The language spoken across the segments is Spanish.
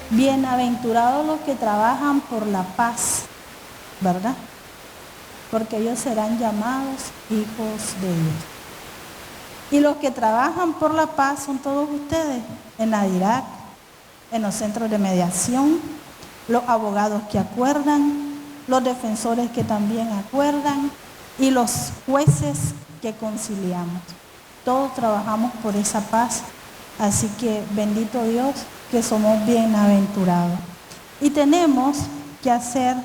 Bienaventurados los que trabajan por la paz, ¿verdad? Porque ellos serán llamados hijos de Dios. Y los que trabajan por la paz son todos ustedes, en la DIRAC, en los centros de mediación, los abogados que acuerdan, los defensores que también acuerdan y los jueces que conciliamos. Todos trabajamos por esa paz, así que bendito Dios que somos bienaventurados. Y tenemos que hacer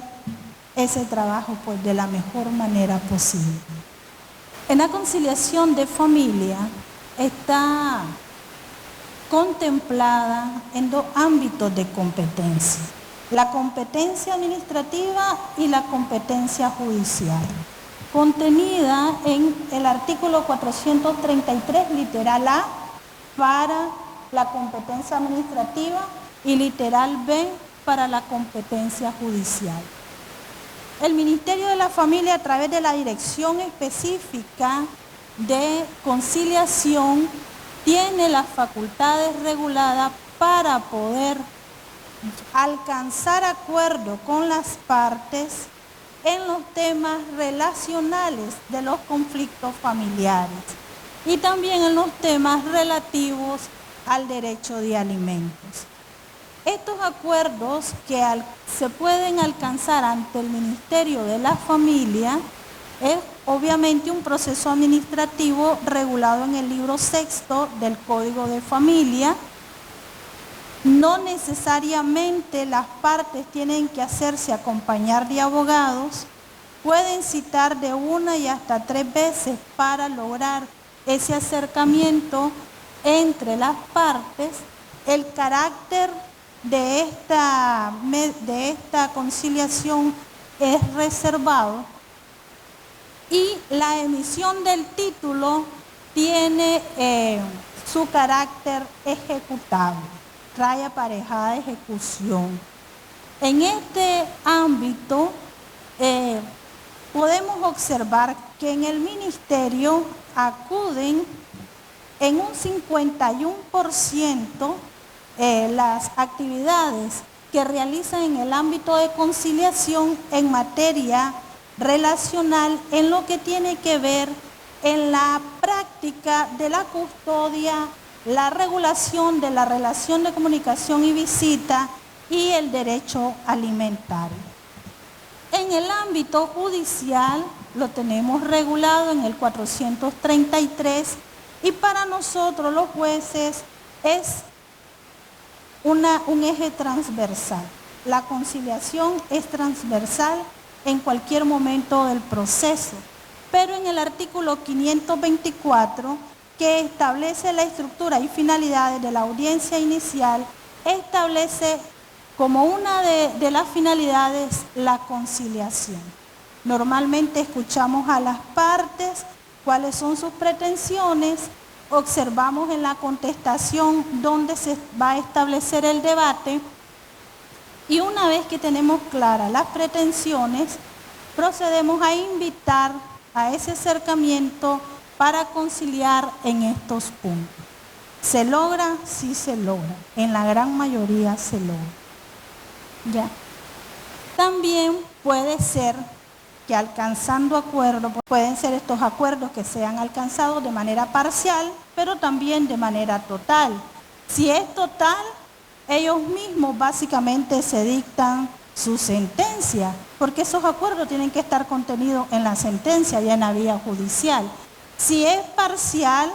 ese trabajo pues de la mejor manera posible. En la conciliación de familia está contemplada en dos ámbitos de competencia: la competencia administrativa y la competencia judicial, contenida en el artículo 433, literal A, para la competencia administrativa y literal B para la competencia judicial. El Ministerio de la Familia, a través de la Dirección Específica de Conciliación, tiene las facultades reguladas para poder alcanzar acuerdo con las partes en los temas relacionales de los conflictos familiares y también en los temas relativos al derecho de alimentos. Estos acuerdos que se pueden alcanzar ante el Ministerio de la Familia es obviamente un proceso administrativo regulado en el libro 6 del Código de Familia. No necesariamente las partes tienen que hacerse acompañar de abogados, pueden citar de 1 y hasta 3 veces para lograr ese acercamiento entre las partes. El carácter de esta conciliación es reservado y la emisión del título tiene su carácter ejecutable, trae aparejada ejecución. En este ámbito podemos observar que en el ministerio acuden en un 51% las actividades que realizan en el ámbito de conciliación en materia relacional en lo que tiene que ver en la práctica de la custodia, la regulación de la relación de comunicación y visita y el derecho alimentario. En el ámbito judicial lo tenemos regulado en el 433 y para nosotros los jueces es un eje transversal. La conciliación es transversal en cualquier momento del proceso, pero en el artículo 524, que establece la estructura y finalidades de la audiencia inicial, establece como una de las finalidades la conciliación. Normalmente escuchamos a las partes cuáles son sus pretensiones, observamos en la contestación dónde se va a establecer el debate y una vez que tenemos claras las pretensiones, procedemos a invitar a ese acercamiento para conciliar en estos puntos. ¿Se logra? Sí se logra. En la gran mayoría se logra. Ya. También puede ser que alcanzando acuerdos, pueden ser estos acuerdos que sean alcanzados de manera parcial, pero también de manera total. Si es total, ellos mismos básicamente se dictan su sentencia, porque esos acuerdos tienen que estar contenidos en la sentencia y en la vía judicial. Si es parcial,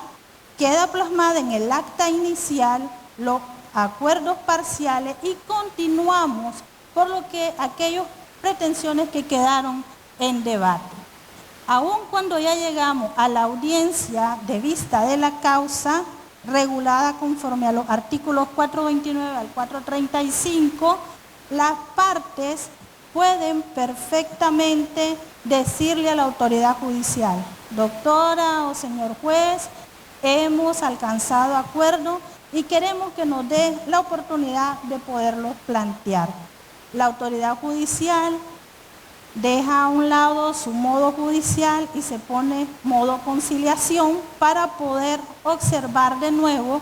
queda plasmada en el acta inicial los acuerdos parciales y continuamos por lo que aquellas pretensiones que quedaron en debate. Aun cuando ya llegamos a la audiencia de vista de la causa, regulada conforme a los artículos 429 al 435, las partes pueden perfectamente decirle a la autoridad judicial: doctora o señor juez, hemos alcanzado acuerdo y queremos que nos dé la oportunidad de poderlos plantear. La autoridad judicial deja a un lado su modo judicial y se pone modo conciliación para poder observar de nuevo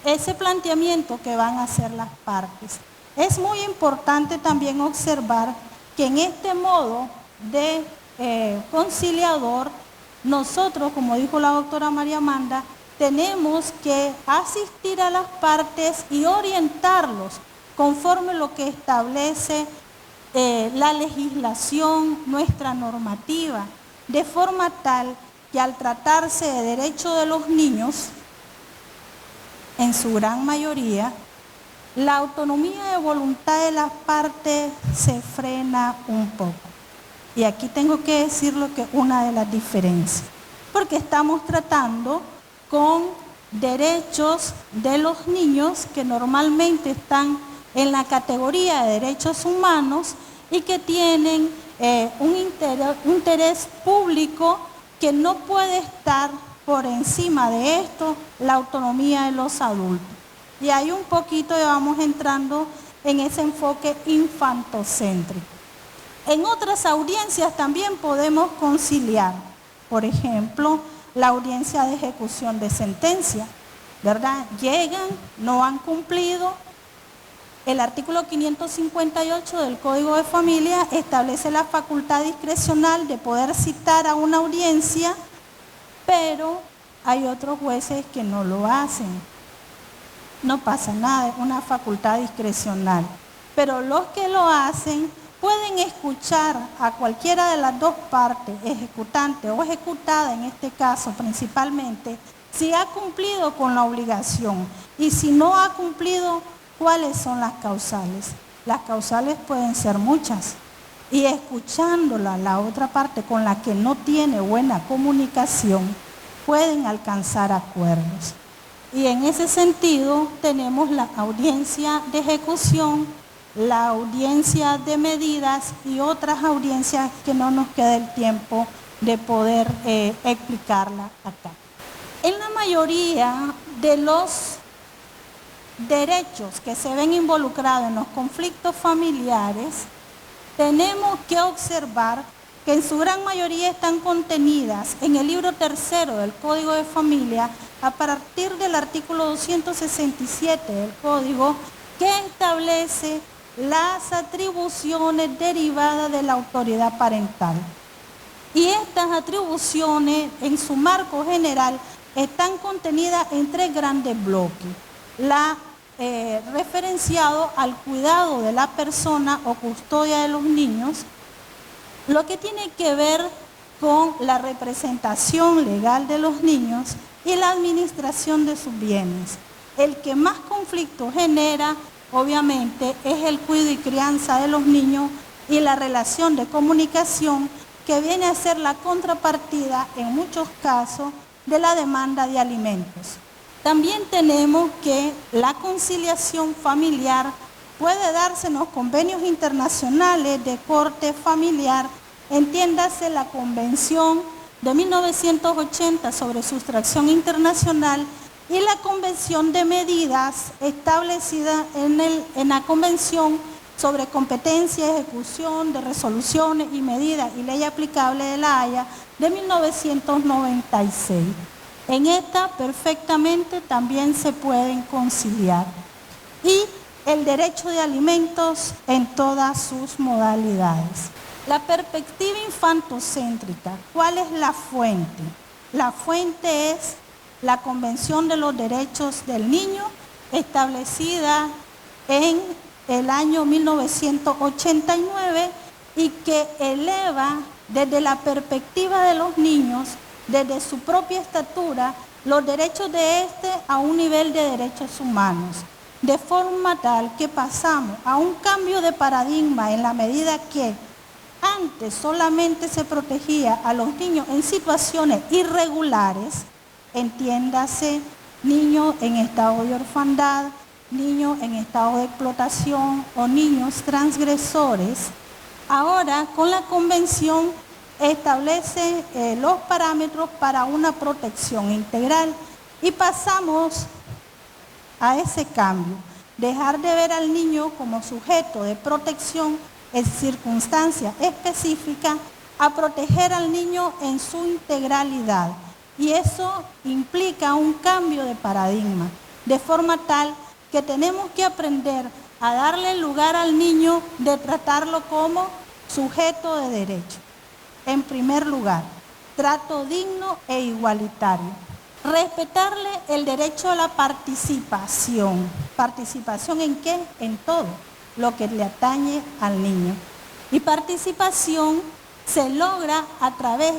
ese planteamiento que van a hacer las partes. Es muy importante también observar que en este modo de conciliador, nosotros, como dijo la doctora María Amanda, tenemos que asistir a las partes y orientarlos conforme lo que establece la legislación, nuestra normativa, de forma tal que al tratarse de derechos de los niños, en su gran mayoría, la autonomía de voluntad de las partes se frena un poco. Y aquí tengo que decir lo que es una de las diferencias, porque estamos tratando con derechos de los niños que normalmente están en la categoría de derechos humanos y que tienen un interés público que no puede estar por encima de esto, la autonomía de los adultos. Y ahí un poquito vamos entrando en ese enfoque infantocéntrico. En otras audiencias también podemos conciliar, por ejemplo, la audiencia de ejecución de sentencia, ¿verdad? Llegan, no han cumplido. El artículo 558 del Código de Familia establece la facultad discrecional de poder citar a una audiencia, pero hay otros jueces que no lo hacen. No pasa nada, es una facultad discrecional. Pero los que lo hacen pueden escuchar a cualquiera de las dos partes, ejecutante o ejecutada en este caso principalmente, si ha cumplido con la obligación y si no ha cumplido, ¿cuáles son las causales? Las causales pueden ser muchas. Y escuchándola la otra parte con la que no tiene buena comunicación, pueden alcanzar acuerdos. Y en ese sentido tenemos la audiencia de ejecución, la audiencia de medidas y otras audiencias que no nos queda el tiempo de poder explicarla acá. En la mayoría de los derechos que se ven involucrados en los conflictos familiares, tenemos que observar que en su gran mayoría están contenidas en el libro tercero del Código de Familia, a partir del artículo 267 del Código, que establece las atribuciones derivadas de la autoridad parental. Y estas atribuciones, en su marco general, están contenidas en tres grandes bloques. Referenciado al cuidado de la persona o custodia de los niños, lo que tiene que ver con la representación legal de los niños y la administración de sus bienes. El que más conflicto genera, obviamente, es el cuidado y crianza de los niños y la relación de comunicación que viene a ser la contrapartida, en muchos casos, de la demanda de alimentos. También tenemos que la conciliación familiar puede darse en los convenios internacionales de corte familiar, entiéndase la Convención de 1980 sobre sustracción internacional y la Convención de medidas establecida en la Convención sobre competencia, ejecución de resoluciones y medidas y ley aplicable de la Haya de 1996. En esta perfectamente también se pueden conciliar. Y el derecho de alimentos en todas sus modalidades. La perspectiva infantocéntrica, ¿cuál es la fuente? La fuente es la Convención de los Derechos del Niño, establecida en el año 1989 y que eleva desde la perspectiva de los niños, desde su propia estatura, los derechos de éste a un nivel de derechos humanos, de forma tal que pasamos a un cambio de paradigma en la medida que antes solamente se protegía a los niños en situaciones irregulares, entiéndase, niños en estado de orfandad, niños en estado de explotación o niños transgresores. Ahora, con la convención, establece los parámetros para una protección integral y pasamos a ese cambio, dejar de ver al niño como sujeto de protección circunstancias específicas a proteger al niño en su integralidad. Y eso implica un cambio de paradigma, de forma tal que tenemos que aprender a darle lugar al niño de tratarlo como sujeto de derecho. En primer lugar, trato digno e igualitario. Respetarle el derecho a la participación. ¿Participación en qué? En todo lo que le atañe al niño. Y participación se logra a través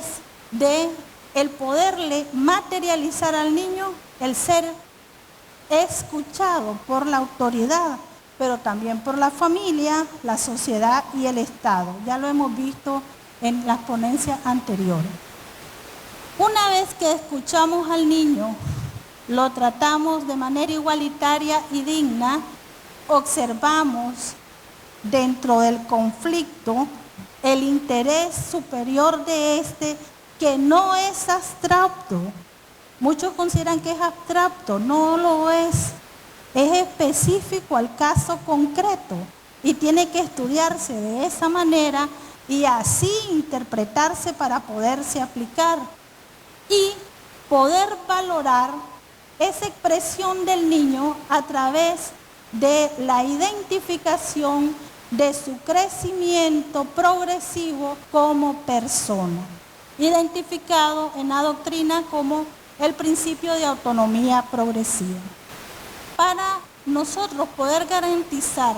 de el poderle materializar al niño, el ser escuchado por la autoridad, pero también por la familia, la sociedad y el Estado. Ya lo hemos visto en las ponencias anteriores. Una vez que escuchamos al niño, lo tratamos de manera igualitaria y digna, observamos dentro del conflicto el interés superior de este, que no es abstracto. Muchos consideran que es abstracto, no lo es específico al caso concreto y tiene que estudiarse de esa manera y así interpretarse para poderse aplicar y poder valorar esa expresión del niño a través de la identificación de su crecimiento progresivo como persona, identificado en la doctrina como el principio de autonomía progresiva. Para nosotros poder garantizar,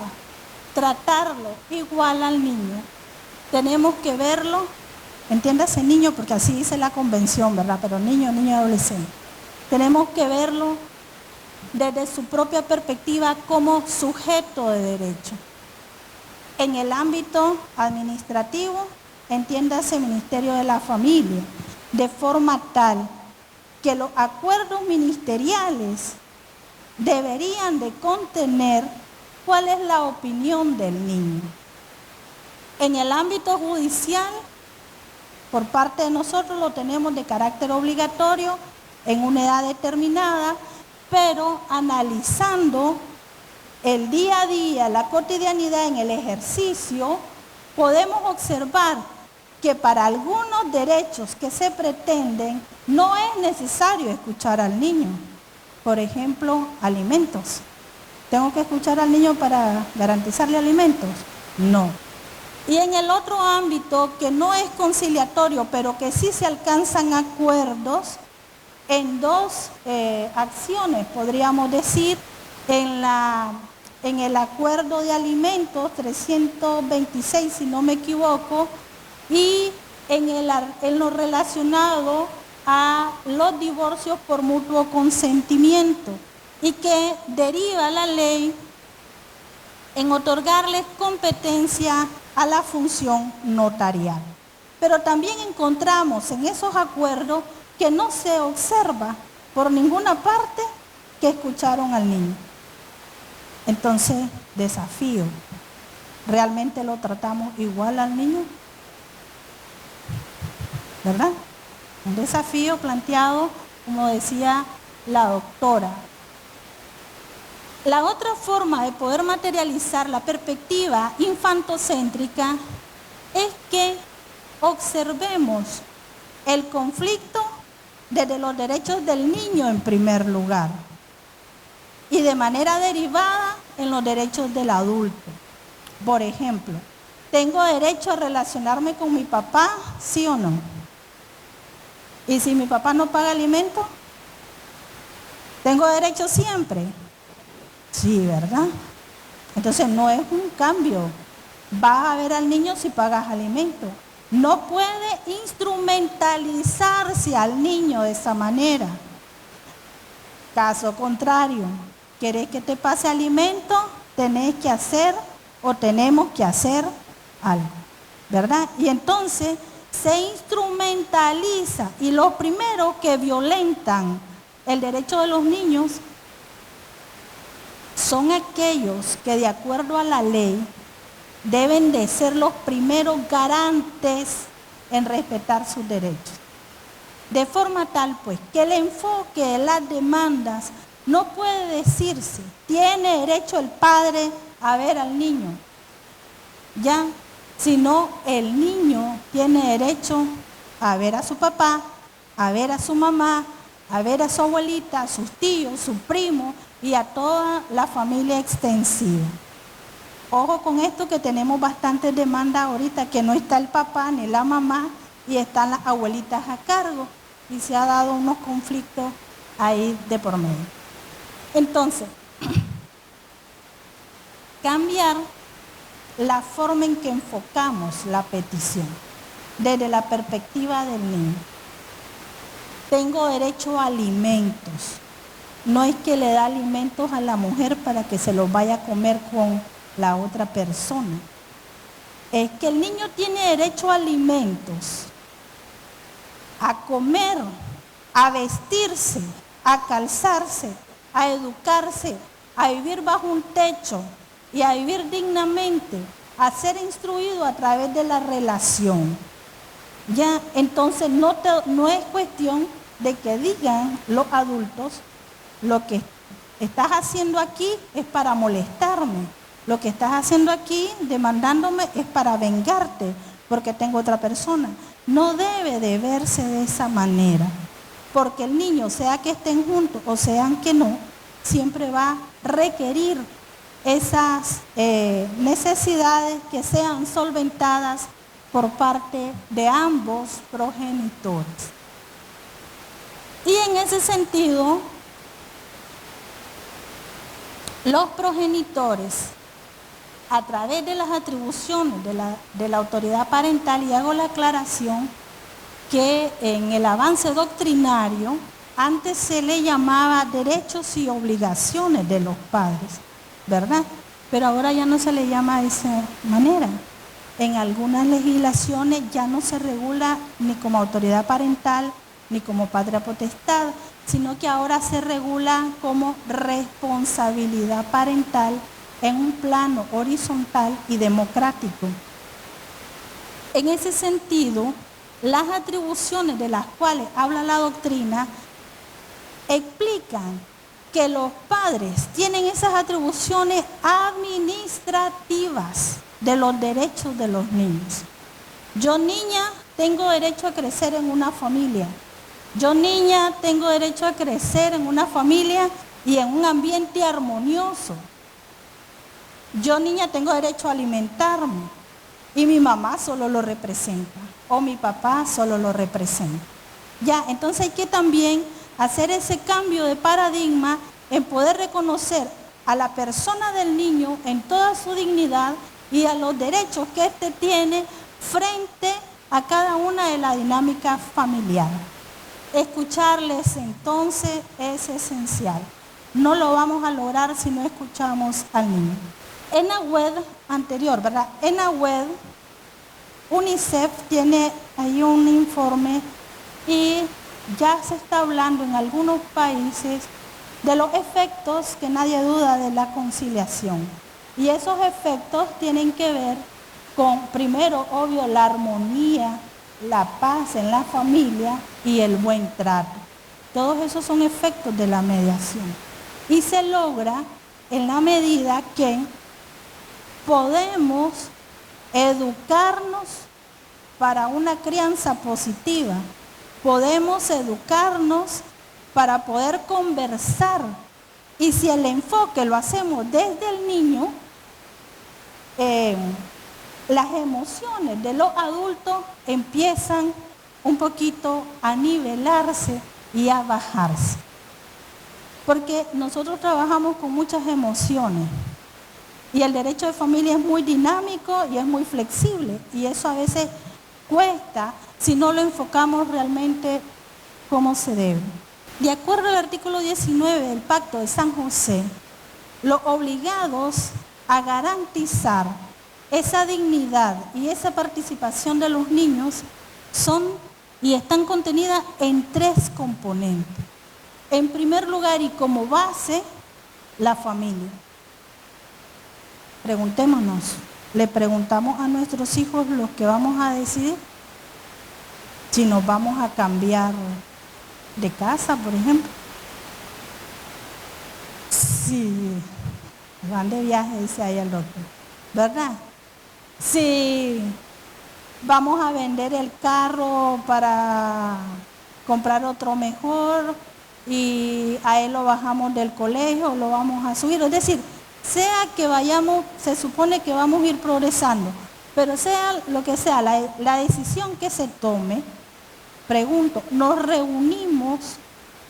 tratarlo igual al niño, tenemos que verlo, entiéndase niño porque así dice la convención, ¿verdad? Pero niño y adolescente. Tenemos que verlo desde su propia perspectiva como sujeto de derecho. En el ámbito administrativo, entiéndase Ministerio de la Familia, de forma tal que los acuerdos ministeriales deberían de contener cuál es la opinión del niño. En el ámbito judicial, por parte de nosotros lo tenemos de carácter obligatorio en una edad determinada, pero analizando el día a día, la cotidianidad en el ejercicio, podemos observar que para algunos derechos que se pretenden no es necesario escuchar al niño. Por ejemplo, alimentos. ¿Tengo que escuchar al niño para garantizarle alimentos? No. Y en el otro ámbito que no es conciliatorio, pero que sí se alcanzan acuerdos en dos acciones, podríamos decir, en el acuerdo de alimentos 326, si no me equivoco, y en lo relacionado a los divorcios por mutuo consentimiento, y que deriva la ley en otorgarles competencia a la función notarial. Pero también encontramos en esos acuerdos que no se observa por ninguna parte que escucharon al niño. Entonces, desafío, ¿realmente lo tratamos igual al niño? ¿Verdad? Un desafío planteado, como decía la doctora. La otra forma de poder materializar la perspectiva infantocéntrica es que observemos el conflicto desde los derechos del niño en primer lugar y de manera derivada en los derechos del adulto. Por ejemplo, ¿tengo derecho a relacionarme con mi papá? ¿Sí o no? ¿Y si mi papá no paga alimento? ¿Tengo derecho siempre? Sí, ¿verdad? Entonces no es un cambio. Vas a ver al niño si pagas alimento. No puede instrumentalizarse al niño de esa manera. Caso contrario, ¿querés que te pase alimento? Tenés que hacer o tenemos que hacer algo, ¿verdad? Y entonces se instrumentaliza y los primeros que violentan el derecho de los niños son aquellos que de acuerdo a la ley deben de ser los primeros garantes en respetar sus derechos. De forma tal pues que el enfoque de las demandas no puede decirse, tiene derecho el padre a ver al niño. Ya, sino el niño tiene derecho a ver a su papá, a ver a su mamá, a ver a su abuelita, a sus tíos, sus primos y a toda la familia extensiva. Ojo con esto, que tenemos bastantes demandas ahorita, que no está el papá ni la mamá y están las abuelitas a cargo y se ha dado unos conflictos ahí de por medio. Entonces, cambiar la forma en que enfocamos la petición desde la perspectiva del niño. Tengo derecho a alimentos. No es que le da alimentos a la mujer para que se los vaya a comer con la otra persona. Es que el niño tiene derecho a alimentos, a comer, a vestirse, a calzarse, a educarse, a vivir bajo un techo y a vivir dignamente, a ser instruido a través de la relación. Ya, entonces no es cuestión de que digan los adultos: lo que estás haciendo aquí es para molestarme, lo que estás haciendo aquí demandándome es para vengarte porque tengo otra persona. No debe de verse de esa manera, porque el niño, sea que estén juntos o sean que no, siempre va a requerir esas necesidades que sean solventadas por parte de ambos progenitores. Y en ese sentido, los progenitores, a través de las atribuciones de la autoridad parental, y hago la aclaración que en el avance doctrinario antes se le llamaba derechos y obligaciones de los padres, ¿verdad? Pero ahora ya no se le llama de esa manera. En algunas legislaciones ya no se regula ni como autoridad parental ni como patria potestad, sino que ahora se regula como responsabilidad parental en un plano horizontal y democrático. En ese sentido, las atribuciones de las cuales habla la doctrina explican que los padres tienen esas atribuciones administrativas de los derechos de los niños. Yo, niña, tengo derecho a crecer en una familia. Yo, niña, tengo derecho a crecer en una familia y en un ambiente armonioso. Yo, niña, tengo derecho a alimentarme y mi mamá solo lo representa o mi papá solo lo representa. Ya, entonces hay que también hacer ese cambio de paradigma en poder reconocer a la persona del niño en toda su dignidad y a los derechos que éste tiene frente a cada una de las dinámicas familiares. Escucharles entonces es esencial. No lo vamos a lograr si no escuchamos al niño. En la web anterior, ¿verdad? En la web, UNICEF tiene ahí un informe y ya se está hablando en algunos países de los efectos, que nadie duda, de la conciliación. Y esos efectos tienen que ver con, primero, obvio, la armonía, la paz en la familia y el buen trato. Todos esos son efectos de la mediación. Y se logra en la medida que podemos educarnos para una crianza positiva. Podemos educarnos para poder conversar. Y si el enfoque lo hacemos desde el niño, las emociones de los adultos empiezan un poquito a nivelarse y a bajarse. Porque nosotros trabajamos con muchas emociones. Y el derecho de familia es muy dinámico y es muy flexible. Y eso a veces cuesta si no lo enfocamos realmente como se debe. De acuerdo al artículo 19 del Pacto de San José, los obligados a garantizar esa dignidad y esa participación de los niños son y están contenidas en 3 componentes. En primer lugar, y como base, la familia. Preguntémonos, ¿le preguntamos a nuestros hijos los que vamos a decidir si nos vamos a cambiar de casa, por ejemplo? Si van de viaje, dice ahí el doctor, ¿verdad? si vamos a vender el carro para comprar otro mejor y a él lo bajamos del colegio, lo vamos a subir. Es decir, sea que vayamos, se supone que vamos a ir progresando, pero sea lo que sea, la decisión que se tome, pregunto, nos reunimos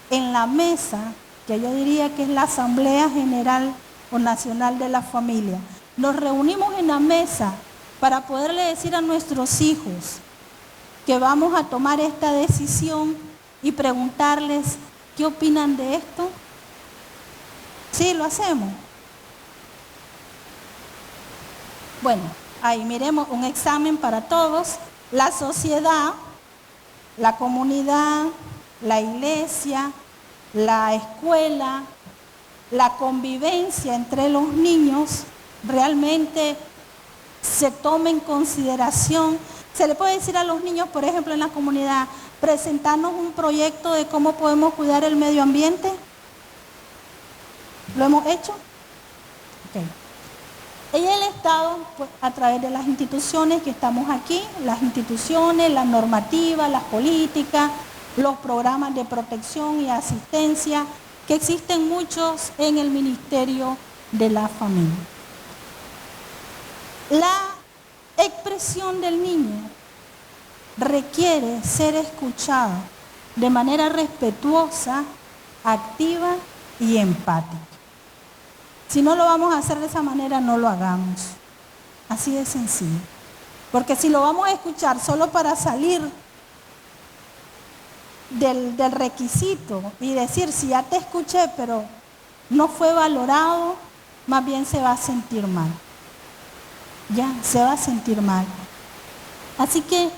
en la mesa, que yo diría que es la Asamblea General o Nacional de la Familia. Nos reunimos en la mesa para poderle decir a nuestros hijos que vamos a tomar esta decisión y preguntarles qué opinan de esto. Sí, lo hacemos. Bueno, ahí miremos un examen para todos. La sociedad, la comunidad, la iglesia, la escuela, la convivencia entre los niños, realmente se toma en consideración. Se le puede decir a los niños, por ejemplo, en la comunidad, presentarnos un proyecto de cómo podemos cuidar el medio ambiente. ¿Lo hemos hecho? Okay. Y el Estado, pues, a través de las instituciones que estamos aquí, las instituciones, la normativa, las políticas, los programas de protección y asistencia, que existen muchos en el Ministerio de la Familia. La expresión del niño requiere ser escuchada de manera respetuosa, activa y empática. Si no lo vamos a hacer de esa manera, no lo hagamos. Así de sencillo. Porque si lo vamos a escuchar solo para salir del requisito y decir, si ya te escuché, pero no fue valorado, más bien se va a sentir mal. Ya, se va a sentir mal. Así que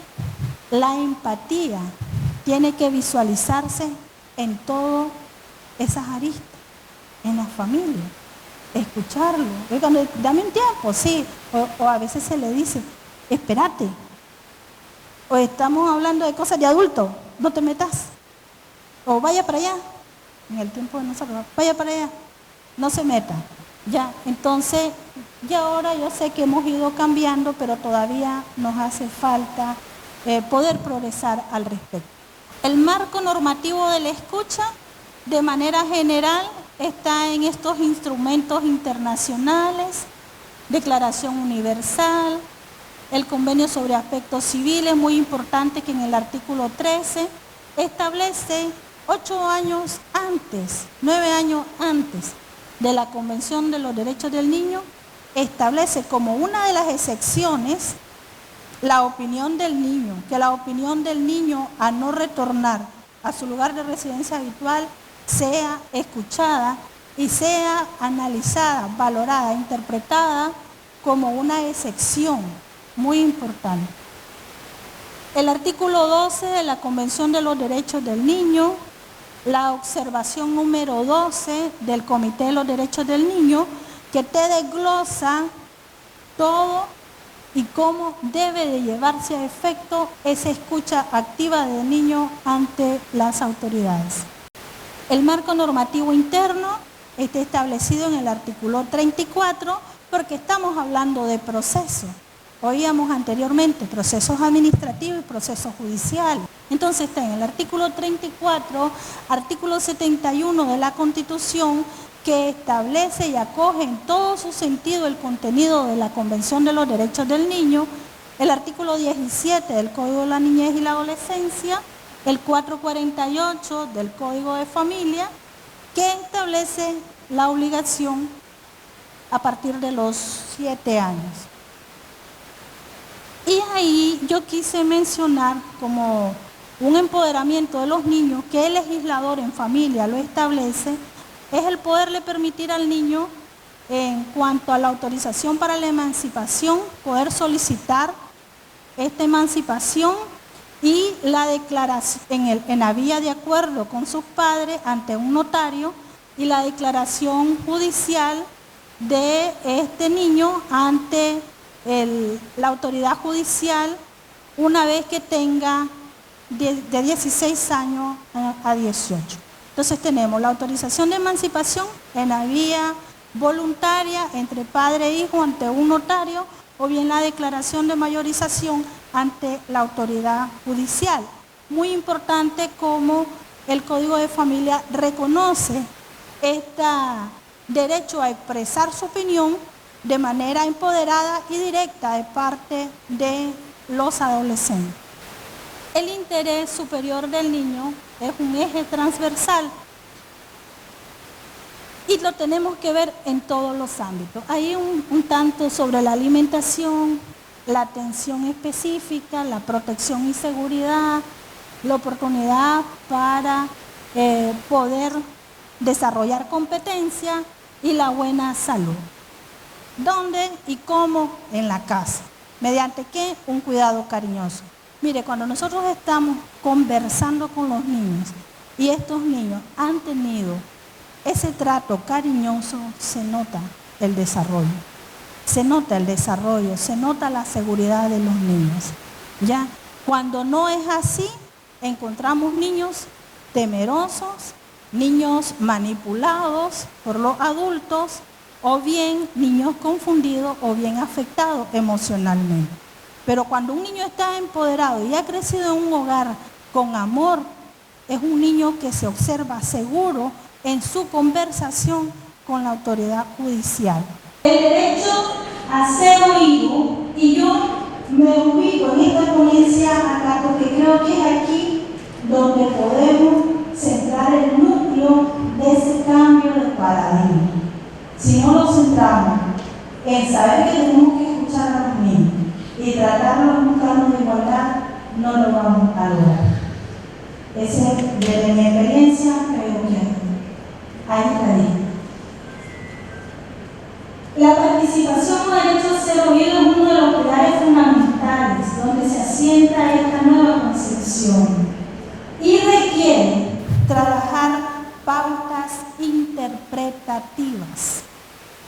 la empatía tiene que visualizarse en todas esas aristas, en la familia. Escucharlo. Cuando, dame un tiempo, sí. O a veces se le dice, espérate. O estamos hablando de cosas de adultos, no te metas. O vaya para allá. En el tiempo de nosotros, vaya para allá. No se meta. Ya, entonces, ya ahora yo sé que hemos ido cambiando, pero todavía nos hace falta poder progresar al respecto. El marco normativo de la escucha, de manera general, está en estos instrumentos internacionales, Declaración Universal, el Convenio sobre Aspectos Civiles, muy importante que en el artículo 13 establece 8 años antes, 9 años antes de la Convención de los Derechos del Niño, establece como una de las excepciones la opinión del niño, que la opinión del niño a no retornar a su lugar de residencia habitual sea escuchada y sea analizada, valorada, interpretada como una excepción muy importante. El artículo 12 de la Convención de los Derechos del Niño, la observación número 12 del Comité de los Derechos del Niño, que te desglosa todo y cómo debe de llevarse a efecto esa escucha activa del niño ante las autoridades. El marco normativo interno está establecido en el artículo 34 porque estamos hablando de procesos. Oíamos anteriormente procesos administrativos y procesos judiciales. Entonces está en el artículo 34, artículo 71 de la Constitución, que establece y acoge en todo su sentido el contenido de la Convención de los Derechos del Niño, el artículo 17 del Código de la Niñez y la Adolescencia, el 448 del Código de Familia, que establece la obligación a partir de los 7 años. Y ahí yo quise mencionar como un empoderamiento de los niños que el legislador en familia lo establece, es el poderle permitir al niño, en cuanto a la autorización para la emancipación, poder solicitar esta emancipación y la declaración en la vía de acuerdo con sus padres ante un notario y la declaración judicial de este niño ante la autoridad judicial una vez que tenga de 16 años a 18. Entonces tenemos la autorización de emancipación en la vía voluntaria entre padre e hijo ante un notario o bien la declaración de mayorización ante la autoridad judicial. Muy importante como el Código de Familia reconoce este derecho a expresar su opinión de manera empoderada y directa de parte de los adolescentes. El interés superior del niño es un eje transversal y lo tenemos que ver en todos los ámbitos. Hay un tanto sobre la alimentación, la atención específica, la protección y seguridad, la oportunidad para poder desarrollar competencia y la buena salud. ¿Dónde y cómo? En la casa. ¿Mediante qué? Un cuidado cariñoso. Mire, cuando nosotros estamos conversando con los niños y estos niños han tenido ese trato cariñoso, se nota el desarrollo. Se nota el desarrollo, se nota la seguridad de los niños. ¿Ya? Cuando no es así, encontramos niños temerosos, niños manipulados por los adultos, o bien niños confundidos o bien afectados emocionalmente. Pero cuando un niño está empoderado y ha crecido en un hogar con amor, es un niño que se observa seguro en su conversación con la autoridad judicial. El derecho a ser oído, y yo me ubico en esta ponencia acá porque creo que es aquí donde podemos centrar el núcleo de ese cambio de paradigma. Si no lo centramos en saber que tenemos que escuchar a los niños y tratarlos en un plano de igualdad, no lo vamos a lograr. Desde mi experiencia, creo que ahí está bien. La participación o derecho a ser oído es uno de los pilares fundamentales donde se asienta esta nueva concepción y requiere trabajar pautas interpretativas.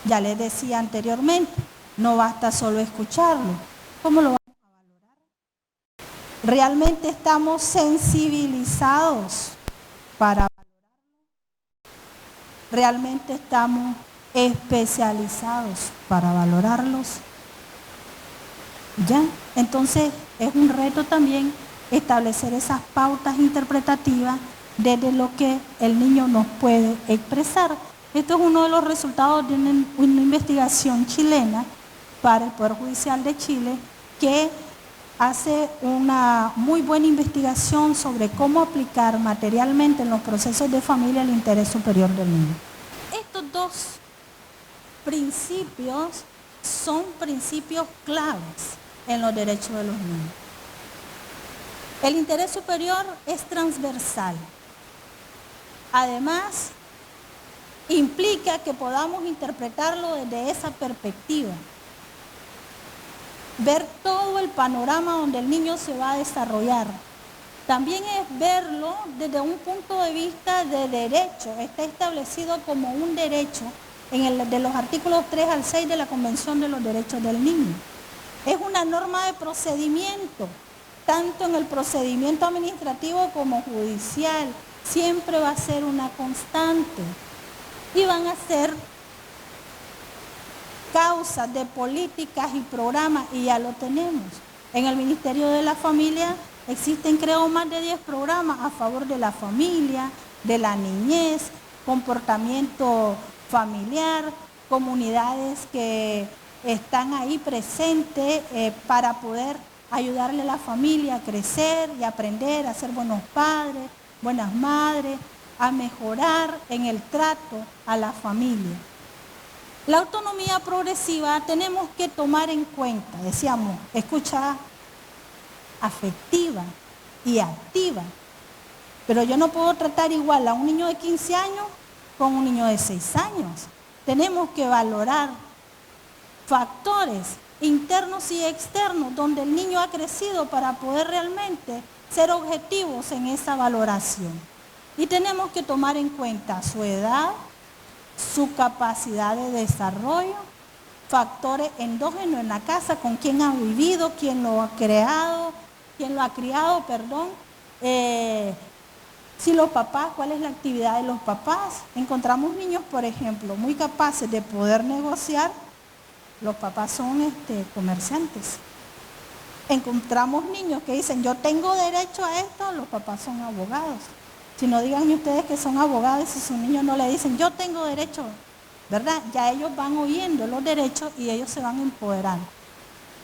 Ya les decía anteriormente, no basta solo escucharlo. ¿Cómo lo vamos a valorar? ¿Realmente estamos sensibilizados para valorarlo? ¿Realmente estamos especializados para valorarlos? ¿Ya? Entonces es un reto también establecer esas pautas interpretativas desde lo que el niño nos puede expresar. Esto es uno de los resultados de una investigación chilena para el Poder Judicial de Chile que hace una muy buena investigación sobre cómo aplicar materialmente en los procesos de familia el interés superior del niño. Estos dos principios son principios claves en los derechos de los niños. El interés superior es transversal. Además, implica que podamos interpretarlo desde esa perspectiva. Ver todo el panorama donde el niño se va a desarrollar. También es verlo desde un punto de vista de derecho. Está establecido como un derecho de los artículos 3 al 6 de la Convención de los Derechos del Niño. Es una norma de procedimiento, tanto en el procedimiento administrativo como judicial. Siempre va a ser una constante. Y van a ser causas de políticas y programas, y ya lo tenemos. En el Ministerio de la Familia existen, creo, más de 10 programas a favor de la familia, de la niñez, comportamiento familiar, comunidades que están ahí presentes para poder ayudarle a la familia a crecer y aprender a ser buenos padres, buenas madres, a mejorar en el trato a la familia. La autonomía progresiva tenemos que tomar en cuenta, decíamos, escucha afectiva y activa. Pero yo no puedo tratar igual a un niño de 15 años con un niño de 6 años. Tenemos que valorar factores internos y externos donde el niño ha crecido para poder realmente ser objetivos en esa valoración. Y tenemos que tomar en cuenta su edad, su capacidad de desarrollo, factores endógenos en la casa, con quién ha vivido, quién lo ha criado, si los papás, cuál es la actividad de los papás. Encontramos niños, por ejemplo, muy capaces de poder negociar los papás son comerciantes. Encontramos niños que dicen, yo tengo derecho a esto, los papás son abogados. Si no digan ustedes que son abogados y sus niños no le dicen, yo tengo derecho, ¿verdad? Ya ellos van oyendo los derechos y ellos se van empoderando.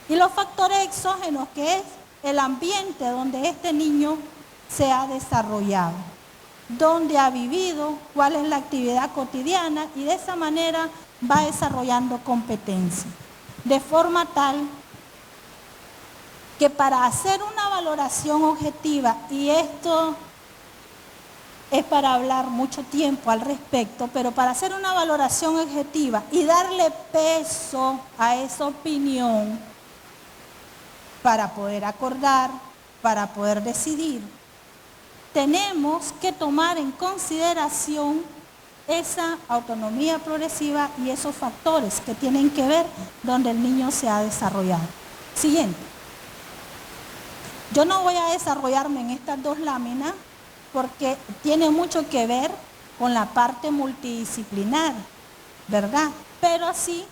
Y los factores exógenos, que es el ambiente donde este niño se ha desarrollado, donde ha vivido, cuál es la actividad cotidiana, y de esa manera va desarrollando competencia. De forma tal que para hacer una valoración objetiva, y esto es para hablar mucho tiempo al respecto, pero para hacer una valoración objetiva y darle peso a esa opinión, para poder acordar, para poder decidir, tenemos que tomar en consideración esa autonomía progresiva y esos factores que tienen que ver donde el niño se ha desarrollado. Siguiente. Yo no voy a desarrollarme en estas dos láminas porque tiene mucho que ver con la parte multidisciplinar, ¿verdad? Pero así,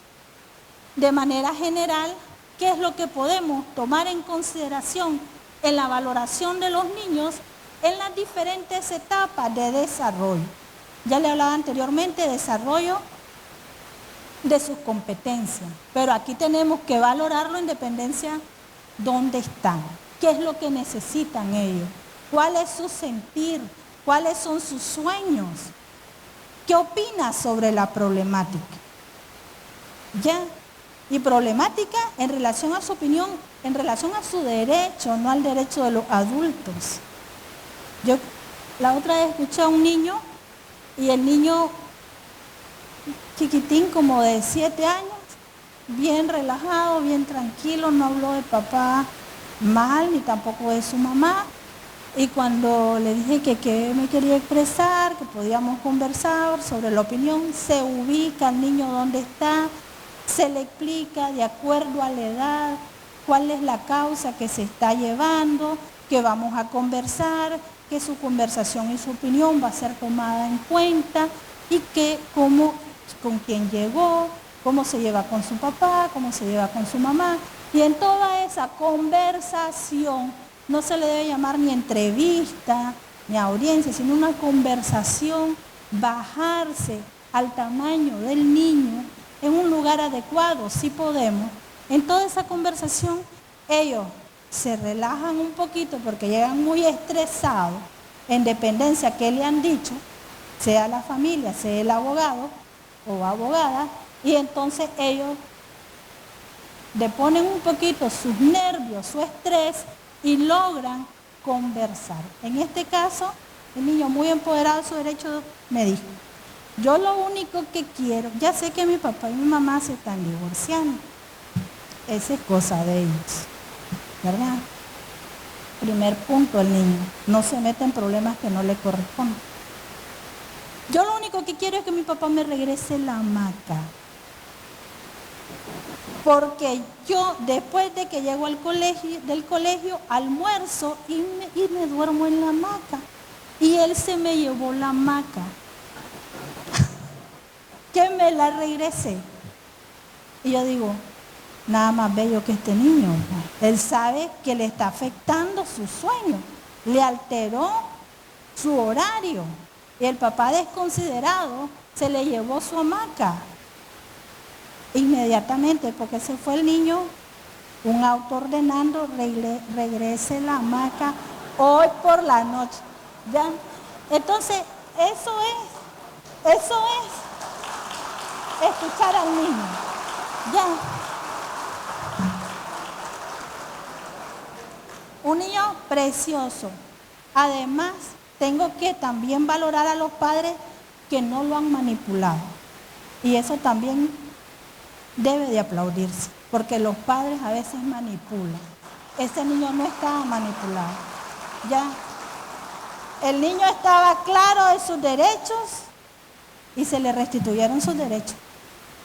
de manera general, ¿qué es lo que podemos tomar en consideración en la valoración de los niños en las diferentes etapas de desarrollo? Ya le hablaba anteriormente, desarrollo de sus competencias, pero aquí tenemos que valorarlo en dependencia de dónde están, qué es lo que necesitan ellos, cuál es su sentir, cuáles son sus sueños, qué opina sobre la problemática. ¿Ya? Y problemática en relación a su opinión, en relación a su derecho, no al derecho de los adultos. Yo la otra vez escuché a un niño, y el niño chiquitín como de 7 años, bien relajado, bien tranquilo, no habló de papá mal, ni tampoco de su mamá. Y cuando le dije que me quería expresar, que podíamos conversar sobre la opinión, se ubica el niño donde está, se le explica de acuerdo a la edad cuál es la causa que se está llevando, que vamos a conversar, que su conversación y su opinión va a ser tomada en cuenta y que con quién llegó, cómo se lleva con su papá, cómo se lleva con su mamá. Y en toda esa conversación, no se le debe llamar ni entrevista, ni audiencia, sino una conversación, bajarse al tamaño del niño en un lugar adecuado, si podemos. En toda esa conversación, ellos se relajan un poquito porque llegan muy estresados en dependencia que le han dicho, sea la familia, sea el abogado o abogada, y entonces ellos deponen un poquito sus nervios, su estrés, y logran conversar. En este caso, el niño muy empoderado de su derecho me dijo, yo lo único que quiero, ya sé que mi papá y mi mamá se están divorciando, esa es cosa de ellos, ¿verdad? Primer punto, el niño no se mete en problemas que no le corresponden. Yo lo único que quiero es que mi papá me regrese la hamaca. Porque yo, después de que llego del colegio, almuerzo y me duermo en la hamaca. Y él se me llevó la hamaca. Que me la regresé. Y yo digo, nada más bello que este niño. Él sabe que le está afectando su sueño. Le alteró su horario. Y el papá desconsiderado se le llevó su hamaca. Inmediatamente, porque se fue el niño, un auto ordenando, regrese la hamaca hoy por la noche. ¿Ya? Entonces, eso es escuchar al niño. ¿Ya? Un niño precioso. Además, tengo que también valorar a los padres que no lo han manipulado. Y eso también debe de aplaudirse, porque los padres a veces manipulan. Ese niño no estaba manipulado. Ya. El niño estaba claro de sus derechos y se le restituyeron sus derechos.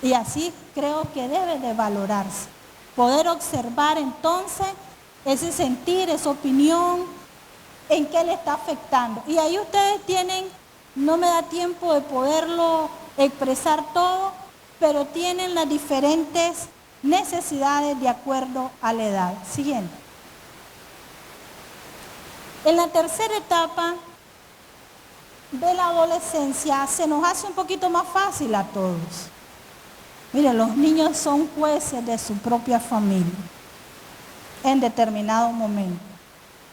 Y así creo que debe de valorarse. Poder observar entonces ese sentir, esa opinión, en qué le está afectando. Y ahí ustedes tienen, no me da tiempo de poderlo expresar todo, pero tienen las diferentes necesidades de acuerdo a la edad. Siguiente. En la tercera etapa de la adolescencia se nos hace un poquito más fácil a todos. Miren, los niños son jueces de su propia familia en determinado momento.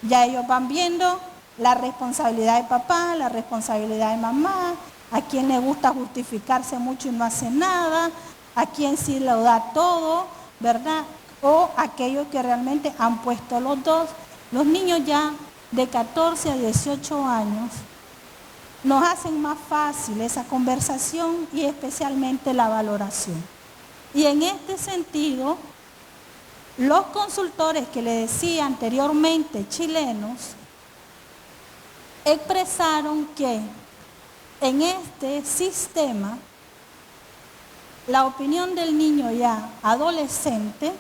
Ya ellos van viendo la responsabilidad de papá, la responsabilidad de mamá, a quien le gusta justificarse mucho y no hace nada, a quien sí lo da todo, ¿verdad? O aquellos que realmente han puesto los dos. Los niños ya de 14 a 18 años nos hacen más fácil esa conversación y especialmente la valoración. Y en este sentido, los consultores que le decía anteriormente chilenos, expresaron que en este sistema la opinión del niño ya adolescente,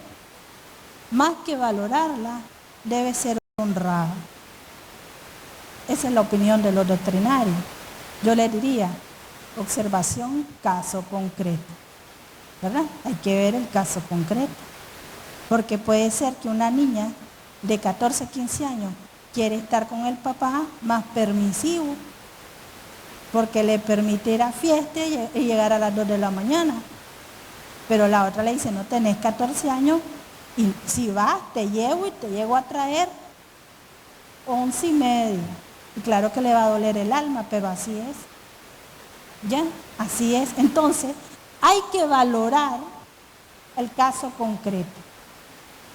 más que valorarla, debe ser honrada. Esa es la opinión de los doctrinarios. Yo le diría, observación, caso concreto. ¿Verdad? Hay que ver el caso concreto. Porque puede ser que una niña de 14, 15 años quiere estar con el papá más permisivo, porque le permite ir a fiesta y llegar a las 2 de la mañana. Pero la otra le dice, no tenés 14 años, y si vas, te llevo y te llego a traer 11:30. Y claro que le va a doler el alma, pero así es. ¿Ya? Así es. Entonces, hay que valorar el caso concreto.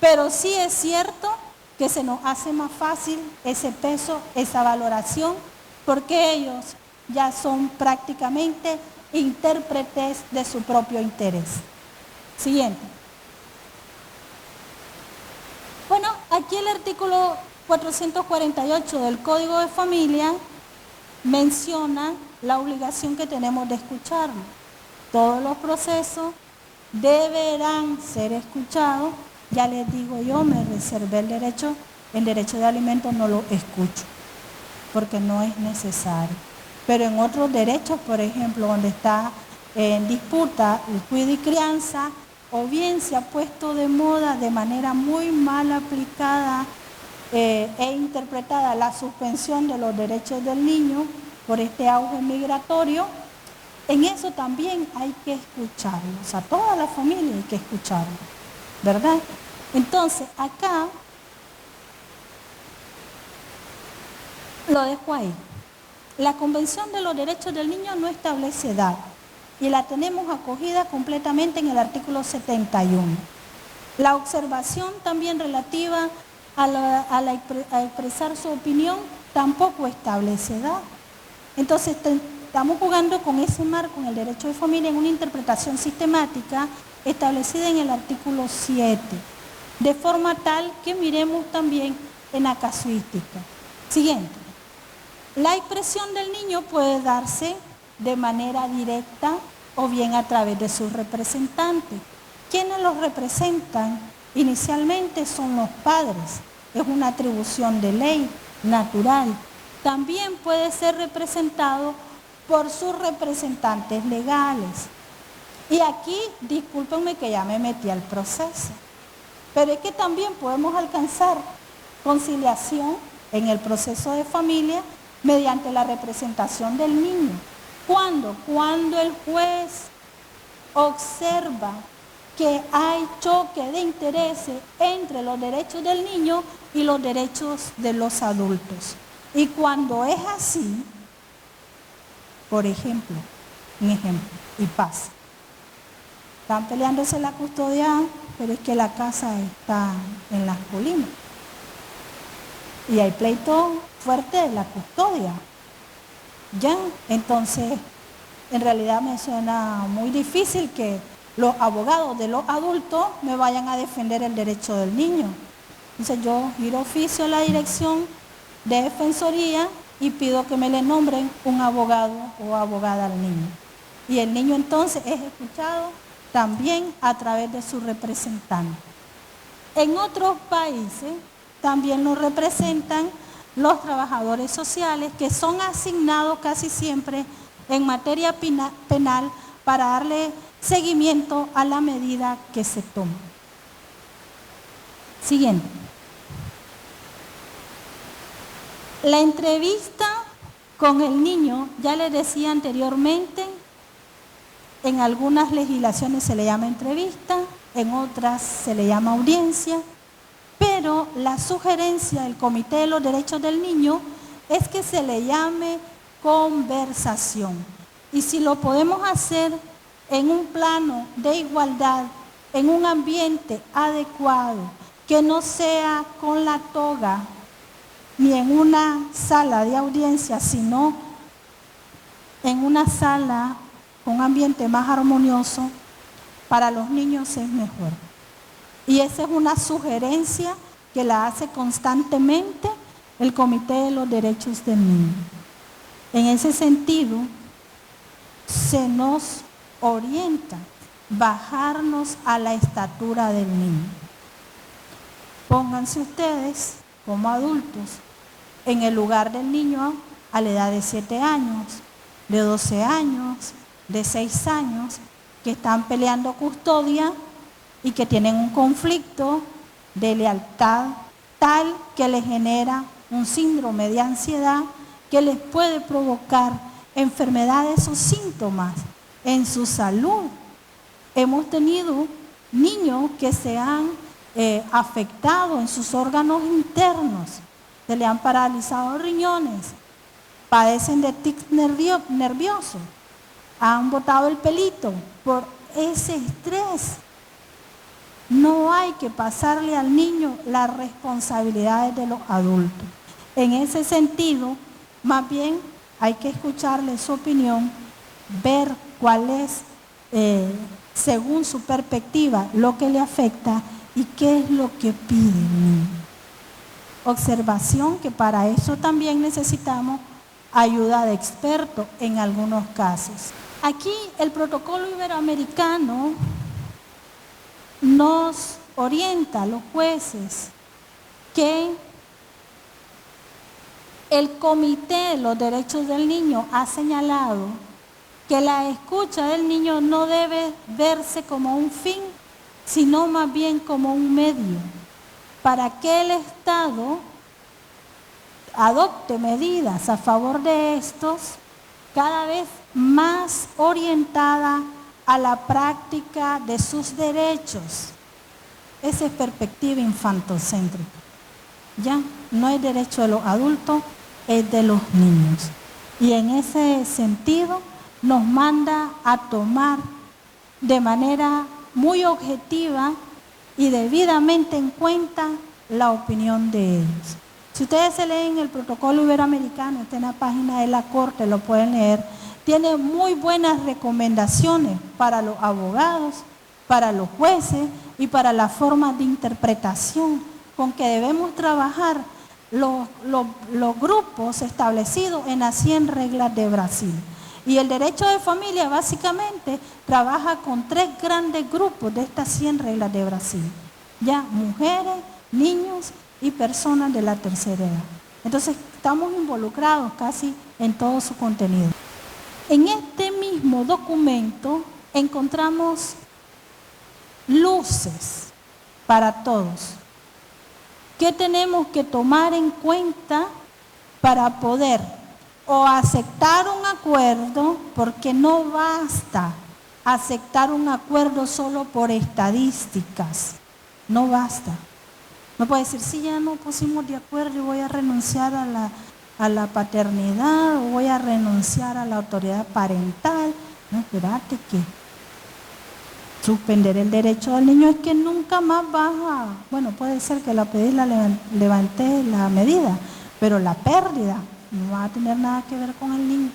Pero sí es cierto que se nos hace más fácil ese peso, esa valoración, porque ellos ya son prácticamente intérpretes de su propio interés. Siguiente. Bueno, aquí el artículo 448 del Código de Familia menciona la obligación que tenemos de escucharnos. Todos los procesos deberán ser escuchados. Ya les digo yo, me reservé el derecho de alimentos no lo escucho, porque no es necesario. Pero en otros derechos, por ejemplo, donde está en disputa el cuidado y crianza, o bien se ha puesto de moda de manera muy mal aplicada e interpretada la suspensión de los derechos del niño por este auge migratorio, en eso también hay que escucharlos, a toda la familia hay que escucharlos, ¿verdad? Entonces, acá lo dejo ahí. La Convención de los Derechos del Niño no establece edad y la tenemos acogida completamente en el artículo 71. La observación también relativa a expresar su opinión tampoco establece edad. Entonces, estamos jugando con ese marco en el derecho de familia en una interpretación sistemática establecida en el artículo 7, de forma tal que miremos también en la casuística. Siguiente. La expresión del niño puede darse de manera directa o bien a través de sus representantes. ¿Quiénes los representan? Inicialmente son los padres. Es una atribución de ley natural. También puede ser representado por sus representantes legales. Y aquí, discúlpenme que ya me metí al proceso, pero es que también podemos alcanzar conciliación en el proceso de familia mediante la representación del niño. ¿Cuándo? Cuando el juez observa que hay choque de intereses entre los derechos del niño y los derechos de los adultos. Y cuando es así, por ejemplo, un ejemplo, y pasa. Están peleándose la custodia, pero es que la casa está en las colinas. Y hay pleito fuerte de la custodia. ¿Ya? Entonces, en realidad me suena muy difícil que los abogados de los adultos me vayan a defender el derecho del niño. Entonces yo giro oficio a la dirección de defensoría y pido que me le nombren un abogado o abogada al niño. Y el niño entonces es escuchado también a través de su representante. En otros países también nos representan los trabajadores sociales que son asignados casi siempre en materia penal para darle seguimiento a la medida que se toma. Siguiente. La entrevista con el niño, ya les decía anteriormente, en algunas legislaciones se le llama entrevista, en otras se le llama audiencia, pero la sugerencia del Comité de los Derechos del Niño es que se le llame conversación. Y si lo podemos hacer en un plano de igualdad, en un ambiente adecuado, que no sea con la toga, ni en una sala de audiencia, sino en una sala con un ambiente más armonioso, para los niños es mejor. Y esa es una sugerencia que la hace constantemente el Comité de los Derechos del Niño. En ese sentido, se nos orienta bajarnos a la estatura del niño. Pónganse ustedes, como adultos, en el lugar del niño a la edad de 7 años, de 12 años, de 6 años, que están peleando custodia y que tienen un conflicto de lealtad tal que les genera un síndrome de ansiedad que les puede provocar enfermedades o síntomas en su salud. Hemos tenido niños que se han afectado en sus órganos internos, se le han paralizado riñones, padecen de tics nerviosos, han botado el pelito por ese estrés. No hay que pasarle al niño las responsabilidades de los adultos. En ese sentido, más bien hay que escucharle su opinión, ver cuál es, según su perspectiva, lo que le afecta y qué es lo que pide el niño. Observación, que para eso también necesitamos ayuda de expertos en algunos casos. Aquí el protocolo iberoamericano nos orienta a los jueces que el Comité de los Derechos del Niño ha señalado que la escucha del niño no debe verse como un fin, sino más bien como un medio para que el Estado adopte medidas a favor de estos, cada vez más orientada a la práctica de sus derechos. Esa es perspectiva infantocéntrica. Ya no es derecho de los adultos, es de los niños. Y en ese sentido nos manda a tomar de manera muy objetiva y debidamente en cuenta la opinión de ellos. Si ustedes se leen el protocolo iberoamericano, está en la página de la Corte, lo pueden leer, tiene muy buenas recomendaciones para los abogados, para los jueces y para las formas de interpretación con que debemos trabajar los grupos establecidos en las 100 reglas de Brasil. Y el derecho de familia básicamente trabaja con 3 grandes grupos de estas 100 reglas de Brasil. Ya, mujeres, niños y personas de la tercera edad. Entonces estamos involucrados casi en todo su contenido. En este mismo documento encontramos luces para todos. ¿Qué tenemos que tomar en cuenta para poder o aceptar un acuerdo? Porque no basta aceptar un acuerdo solo por estadísticas, no basta. No puede decir, sí, ya no pusimos de acuerdo y voy a renunciar a la paternidad o voy a renunciar a la autoridad parental. No, espérate, que suspender el derecho del niño es que nunca más vas a, bueno, puede ser que la levanté la medida, pero la pérdida no va a tener nada que ver con el niño.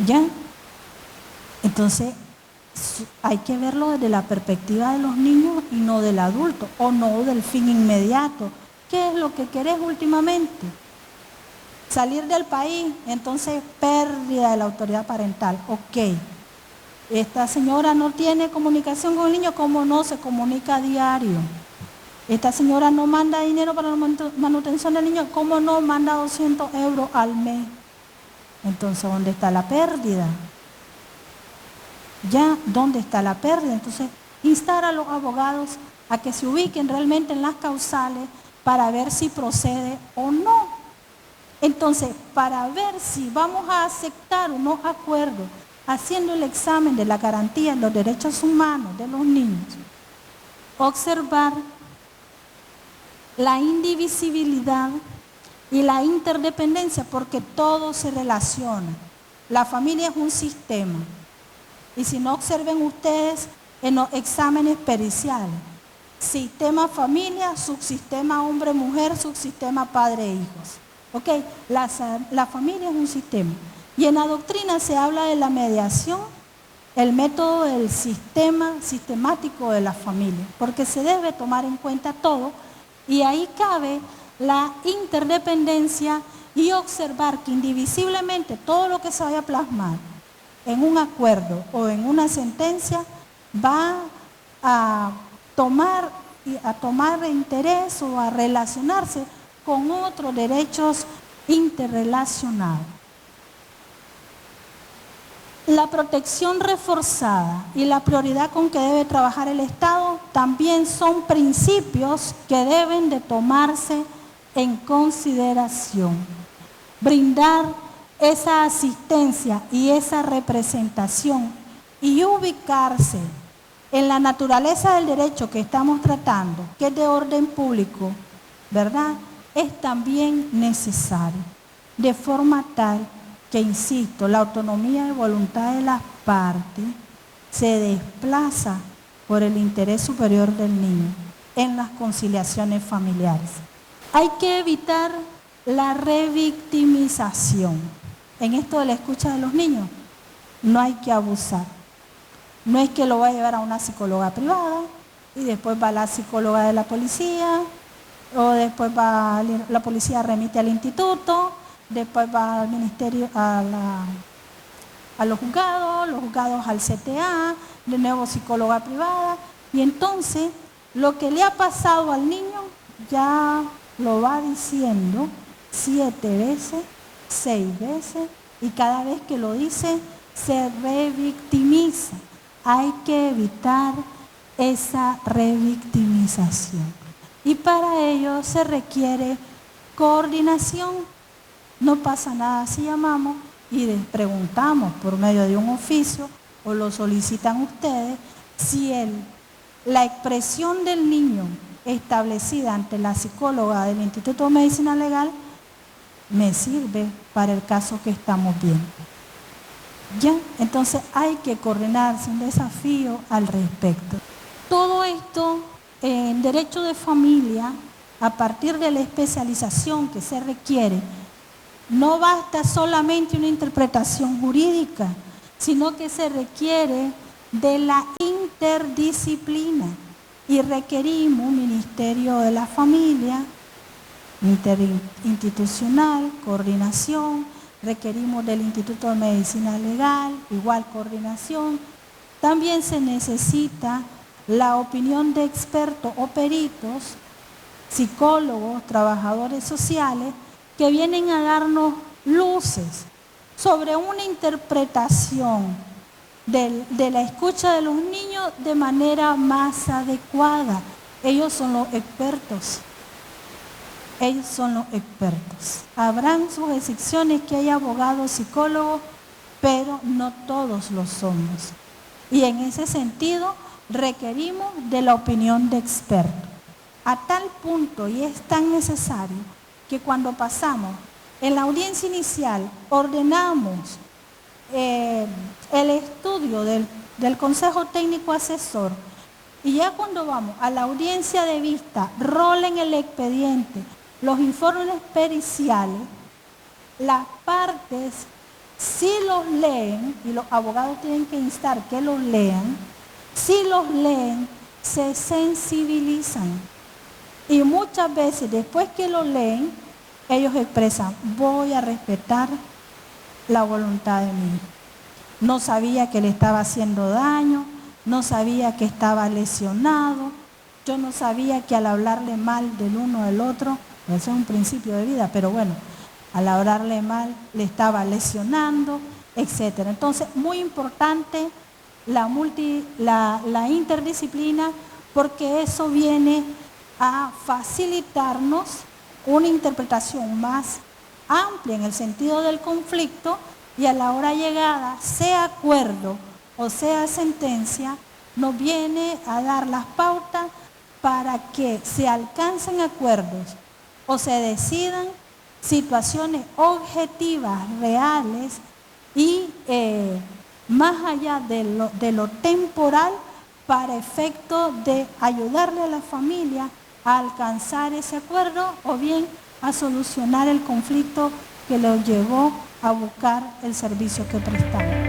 ¿Ya? Entonces, hay que verlo desde la perspectiva de los niños y no del adulto, o no del fin inmediato. ¿Qué es lo que querés últimamente? Salir del país, entonces pérdida de la autoridad parental. Ok, esta señora no tiene comunicación con el niño, ¿cómo no? Se comunica a diario. Esta señora no manda dinero para la manutención del niño, ¿cómo no? Manda 200 euros al mes. Entonces, ¿dónde está la pérdida? ¿Ya? ¿Dónde está la pérdida? Entonces, instar a los abogados a que se ubiquen realmente en las causales para ver si procede o no. Entonces, para ver si vamos a aceptar unos acuerdos, haciendo el examen de la garantía de los derechos humanos de los niños, observar la indivisibilidad y la interdependencia, porque todo se relaciona. La familia es un sistema. Y si no, observen ustedes en los exámenes periciales. Sistema familia, subsistema hombre-mujer, subsistema padre-hijos. ¿Ok? La familia es un sistema. Y en la doctrina se habla de la mediación, el método del sistema sistemático de la familia, porque se debe tomar en cuenta todo, y ahí cabe la interdependencia y observar que indivisiblemente todo lo que se vaya a plasmar en un acuerdo o en una sentencia va a tomar interés o a relacionarse con otros derechos interrelacionados. La protección reforzada y la prioridad con que debe trabajar el Estado también son principios que deben de tomarse en consideración. Brindar esa asistencia y esa representación y ubicarse en la naturaleza del derecho que estamos tratando, que es de orden público, ¿verdad? Es también necesario, de forma tal que, insisto, la autonomía de voluntad de las partes se desplaza por el interés superior del niño en las conciliaciones familiares. Hay que evitar la revictimización. En esto de la escucha de los niños, no hay que abusar. No es que lo va a llevar a una psicóloga privada y después va la psicóloga de la policía, o después va la policía remite al instituto, después va al ministerio, a los juzgados al CTA, de nuevo psicóloga privada, y entonces lo que le ha pasado al niño ya lo va diciendo 7 veces, 6 veces, y cada vez que lo dice se revictimiza. Hay que evitar esa revictimización. Y para ello se requiere coordinación. No pasa nada si llamamos y les preguntamos por medio de un oficio o lo solicitan ustedes si la expresión del niño establecida ante la psicóloga del Instituto de Medicina Legal me sirve para el caso que estamos viendo. ¿Ya? Entonces hay que coordinarse, un desafío al respecto. Todo esto en derecho de familia, a partir de la especialización que se requiere, no basta solamente una interpretación jurídica, sino que se requiere de la interdisciplina y requerimos un Ministerio de la Familia, interinstitucional, coordinación, requerimos del Instituto de Medicina Legal, igual coordinación. También se necesita la opinión de expertos o peritos, psicólogos, trabajadores sociales, que vienen a darnos luces sobre una interpretación de la escucha de los niños de manera más adecuada. Ellos son los expertos. Ellos son los expertos. Habrán sus excepciones que hay abogados, psicólogos, pero no todos lo somos. Y en ese sentido requerimos de la opinión de expertos. A tal punto, y es tan necesario, que cuando pasamos en la audiencia inicial ordenamos el estudio del Consejo Técnico Asesor, y ya cuando vamos a la audiencia de vista, rolen el expediente, los informes periciales, las partes si los leen, y los abogados tienen que instar que los lean, si los leen, se sensibilizan. Y muchas veces después que lo leen, ellos expresan, voy a respetar la voluntad de mi hijo. No sabía que le estaba haciendo daño, no sabía que estaba lesionado, yo no sabía que al hablarle mal del uno del otro, eso es un principio de vida, pero bueno, al hablarle mal le estaba lesionando, etc. Entonces, muy importante la interdisciplina, porque eso viene a facilitarnos una interpretación más amplia en el sentido del conflicto, y a la hora llegada, sea acuerdo o sea sentencia, nos viene a dar las pautas para que se alcancen acuerdos o se decidan situaciones objetivas, reales y más allá de lo temporal, para efecto de ayudarle a la familia a alcanzar ese acuerdo o bien a solucionar el conflicto que los llevó a buscar el servicio que prestamos.